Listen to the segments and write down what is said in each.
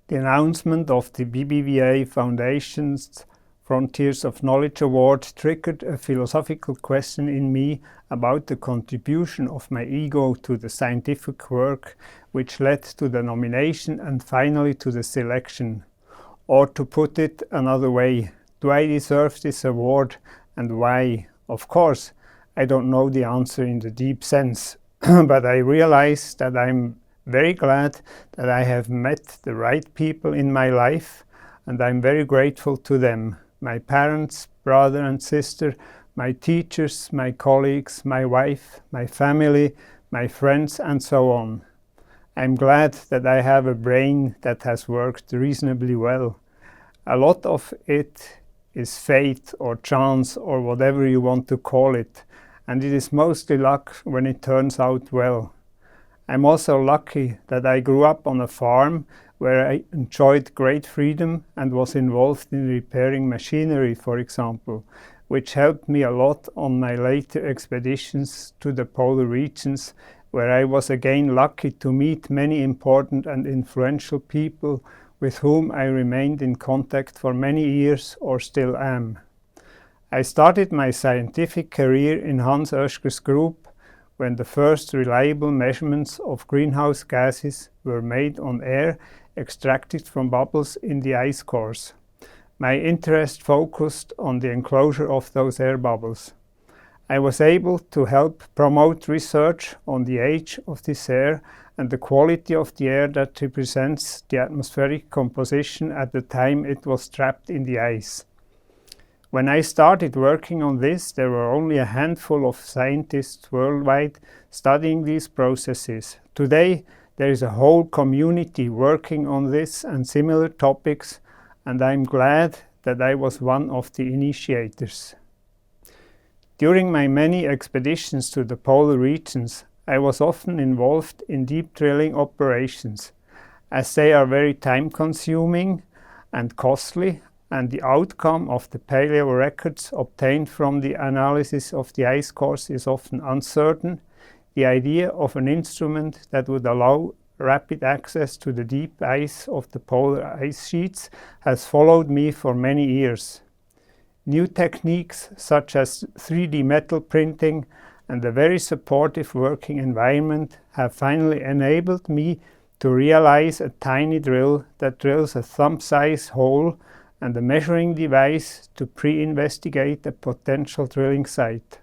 The announcement of the BBVA Foundation's Frontiers of Knowledge Award triggered a philosophical question in me about the contribution of my ego to the scientific work, which led to the nomination and finally to the selection. Or to put it another way, do I deserve this award and why? Of course, I don't know the answer in the deep sense, but I realize that I'm very glad that I have met the right people in my life, and I'm very grateful to them. My parents, brother and sister, my teachers, my colleagues, my wife, my family, my friends, and so on. I'm glad that I have a brain that has worked reasonably well. A lot of it is fate or chance or whatever you want to call it, and it is mostly luck when it turns out well. I'm also lucky that I grew up on a farm where I enjoyed great freedom and was involved in repairing machinery, for example, which helped me a lot on my later expeditions to the polar regions, where I was again lucky to meet many important and influential people with whom I remained in contact for many years or still am. I started my scientific career in Hans Oeschger's group when the first reliable measurements of greenhouse gases were made on air extracted from bubbles in the ice cores. My interest focused on the enclosure of those air bubbles. I was able to help promote research on the age of this air and the quality of the air that represents the atmospheric composition at the time it was trapped in the ice. When I started working on this, there were only a handful of scientists worldwide studying these processes. Today, there is a whole community working on this and similar topics, and I'm glad that I was one of the initiators. During my many expeditions to the polar regions, I was often involved in deep drilling operations, as they are very time-consuming and costly, and the outcome of the paleo records obtained from the analysis of the ice cores is often uncertain. The idea of an instrument that would allow rapid access to the deep ice of the polar ice sheets has followed me for many years. New techniques such as 3D metal printing and a very supportive working environment have finally enabled me to realize a tiny drill that drills a thumb-size hole and a measuring device to pre-investigate a potential drilling site.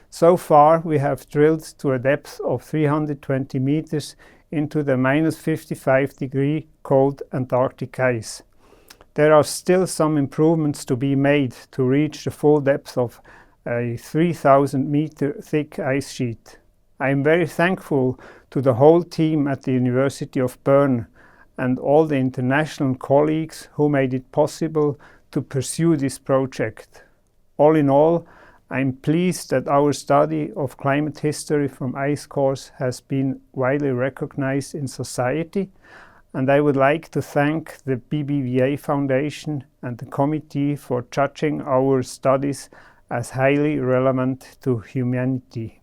So far, we have drilled to a depth of 320 meters into the minus 55-degree cold Antarctic ice. There are still some improvements to be made to reach the full depth of a 3,000-meter thick ice sheet. I am very thankful to the whole team at the University of Bern and all the international colleagues who made it possible to pursue this project. All in all, I am pleased that our study of climate history from ice cores has been widely recognized in society, and I would like to thank the BBVA Foundation and the committee for judging our studies as highly relevant to humanity.